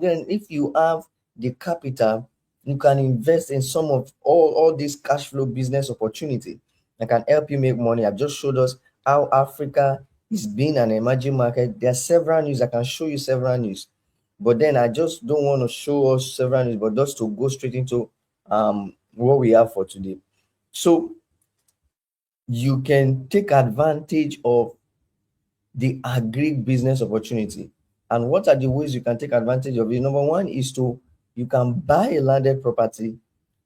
Then if you have the capital, you can invest in some of all these cash flow business opportunity that can help you make money. I've just showed us how Africa is being an emerging market. There are several news. I can show you several news, but then I just don't want to show us several news, but just to go straight into what we have for today. So you can take advantage of the agri-business opportunity. And what are the ways you can take advantage of it? Number one is to you can buy a landed property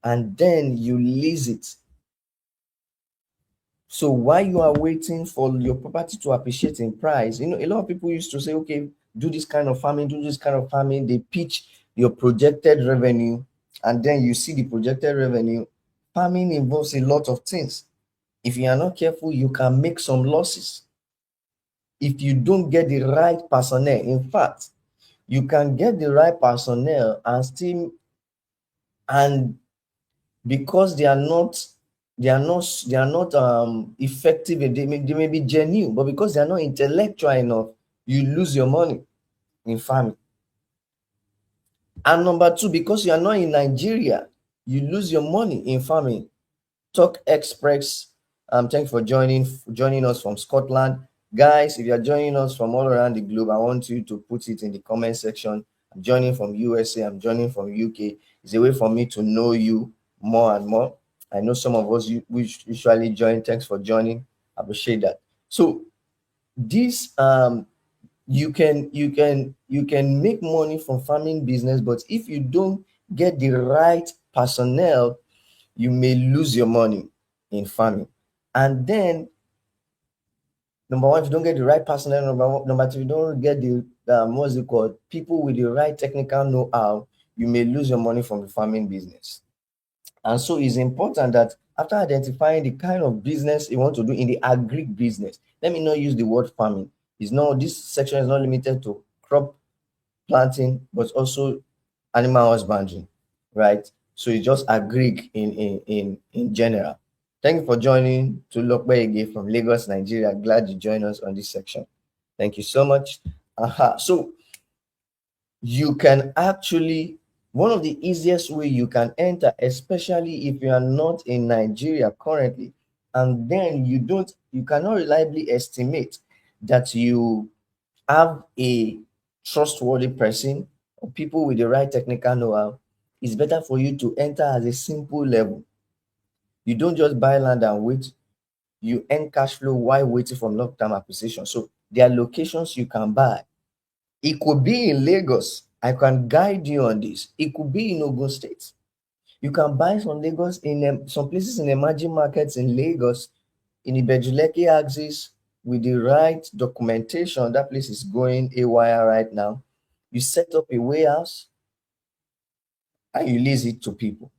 and then you lease it. So while you are waiting for your property to appreciate in price, a lot of people used to say, okay, do this kind of farming, do this kind of farming. They pitch your projected revenue, and then you see the projected revenue. Farming involves a lot of things. If you are not careful, you can make some losses if you don't get the right personnel. In fact, you can get the right personnel and still, and because they are not effective, they may be genuine, but because they are not intellectual enough, you lose your money in farming. And number two, because you are not in Nigeria, you lose your money in farming. Talk Express, thank you for joining us from Scotland. Guys, if you are joining us from all around the globe, I want you to put it in the comment section. I'm joining from USA, I'm joining from UK. It's a way for me to know you more and more. I know some of us which usually join. Thanks for joining. I appreciate that. So this you can make money from farming business, but if you don't get the right personnel, you may lose your money in farming. And then, number one, if you don't get the right personnel, number two, you don't get the what's it called, people with the right technical know-how, you may lose your money from the farming business. And so it's important that after identifying the kind of business you want to do in the agri business, let me not use the word farming. It's not This section is not limited to crop planting, but also animal husbandry, right? So it's just agri in general. Thank you for joining to Lokbege from Lagos, Nigeria. Glad you joined us on this section. Thank you so much. So you can actually, one of the easiest way you can enter, especially if you are not in Nigeria currently, and then you cannot reliably estimate that you have a trustworthy person or people with the right technical know-how. It's better for you to enter as a simple level. You don't just buy land and wait. You earn cash flow while waiting for long-term acquisition. So there are locations you can buy. It could be in Lagos. I can guide you on this. It could be in Ogun State. You can buy some Lagos in some places in emerging markets in Lagos, in the Bejuleke axis, with the right documentation. That place is going AYR right now. You set up a warehouse and you lease it to people.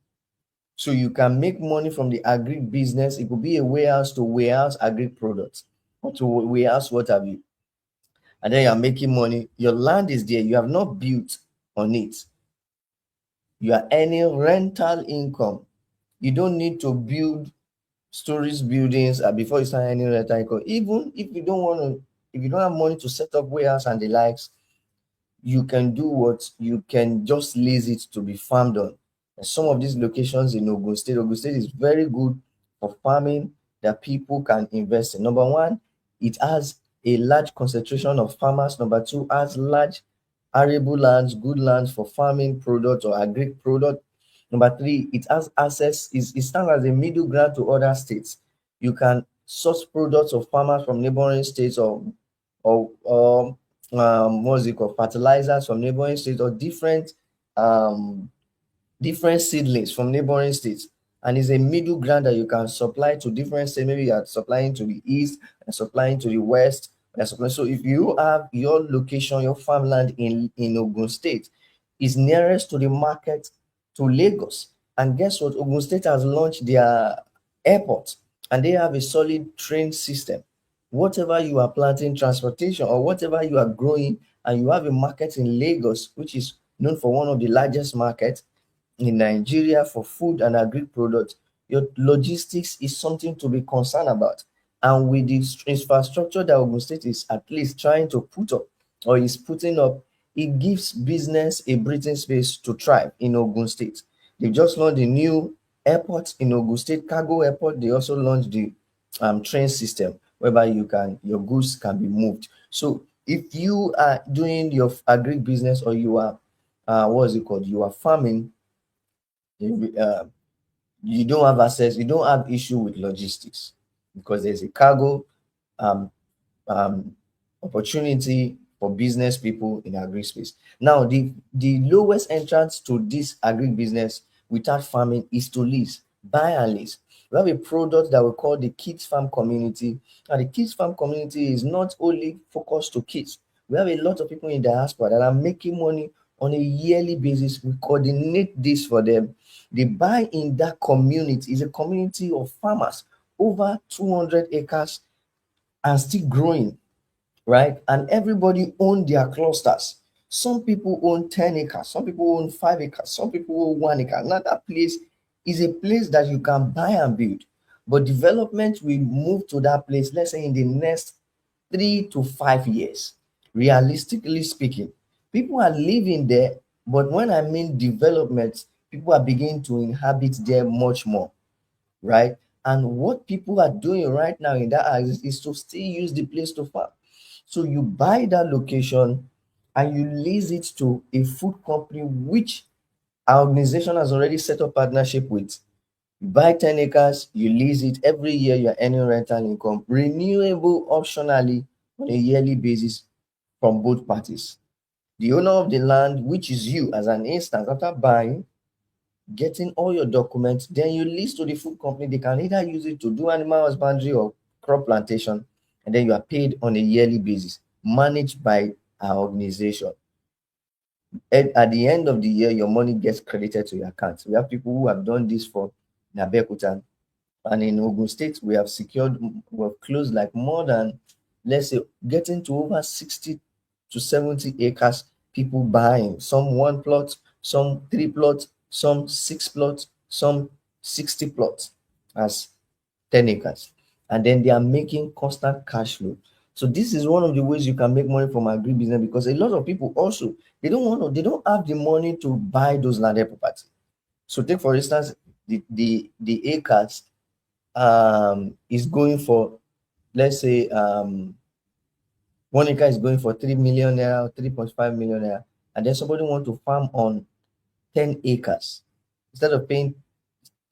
So you can make money from the agri business. It could be a warehouse to warehouse agri products or to warehouse what have you. And then you're making money. Your land is there. You have not built on it. You are earning rental income. You don't need to build stories, buildings before you start earning rental income. Even if you don't want to, if you don't have money to set up warehouse and the likes, you can do what you can just lease it to be farmed on. And some of these locations in Ogun State is very good for farming that people can invest in. Number one, it has a large concentration of farmers. Number two, has large arable lands, good lands for farming product or agri product. Number three, it has access, it stands as a middle ground to other states. You can source products of farmers from neighboring states or what's it called, fertilizers from neighboring states, or um different seedlings from neighboring states. And it's a middle ground that you can supply to different states. Maybe you are supplying to the east and supplying to the west. So if you have your location, your farmland in Ogun State is nearest to the market to Lagos, and guess what? Ogun State has launched their airport and they have a solid train system. Whatever you are planting, transportation, or whatever you are growing, and you have a market in Lagos, which is known for one of the largest markets in Nigeria for food and agri products, your logistics is something to be concerned about. And with the infrastructure that Ogun State is at least trying to put up or is putting up, it gives business a breathing space to thrive in Ogun State. They've just launched a new airport in Ogun State, cargo airport. They also launched the train system whereby your goods can be moved. So if you are doing your agribusiness, or you are what is it called? You are farming, uh, you don't have access, you don't have issue with logistics, because there's a cargo um, um, opportunity for business people in agri space. Now, the lowest entrance to this agri business without farming is to lease, buy and lease. We have a product that we call the kids farm community, and the kids farm community is not only focused to kids. We have a lot of people in diaspora that are making money on a yearly basis. We coordinate this for them. They buy in that community. It's a community of farmers, over 200 acres, and still growing, right? And everybody own their clusters. Some people own 10 acres, some people own 5 acres, some people own 1 acre. Now, that place is a place that you can buy and build. But development will move to that place, let's say in the next 3 to 5 years. Realistically speaking, people are living there, but when I mean development, people are beginning to inhabit there much more, right? And what people are doing right now in that area is to still use the place to farm. So you buy that location and you lease it to a food company which our organization has already set up partnership with. You buy 10 acres, you lease it. Every year you're earning rental income, renewable optionally on a yearly basis from both parties. The owner of the land, which is you as an instance, after buying, getting all your documents, then you list to the food company. They can either use it to do animal husbandry or crop plantation, and then you are paid on a yearly basis, managed by our organization. And at the end of the year, your money gets credited to your account. We have people who have done this for Nabekutan, and in Ogun State, we have secured, we've closed like more than, let's say, getting to over 60 to 70 acres, people buying. Some one plot, some three plots, some six plots, some 60 plots as 10 acres. And then they are making constant cash flow. So this is one of the ways you can make money from agribusiness, because a lot of people also, they don't have the money to buy those landed property. So take for instance the acres is going for, let's say 1 acre is going for 3 million naira or 3.5 million naira, and then somebody want to farm on 10 acres. Instead of paying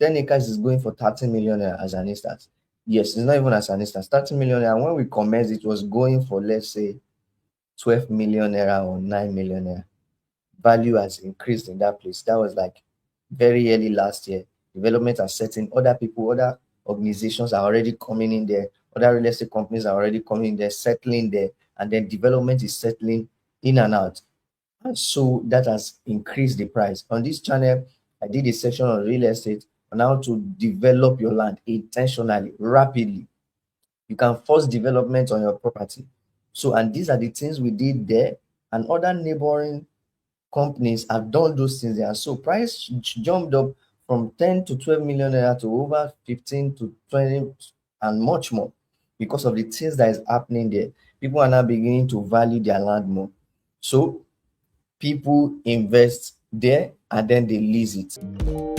10 acres is going for 30 million naira as an instance. Yes, it's not even as an instance, 30 million naira. When we commenced, it was going for, let's say, 12 million naira or 9 million naira. Value has increased in that place. That was like very early last year. Development are setting, other people, other organizations are already coming in there, other real estate companies are already coming in there, settling there, and then development is settling in and out. And so that has increased the price. On this channel, I did a section on real estate on how to develop your land intentionally, rapidly. You can force development on your property. So, and these are the things we did there, and other neighboring companies have done those things there. So price jumped up from 10 to 12 million naira to over 15 to 20 and much more, because of the things that is happening there. People are now beginning to value their land more. So people invest there and then they lease it.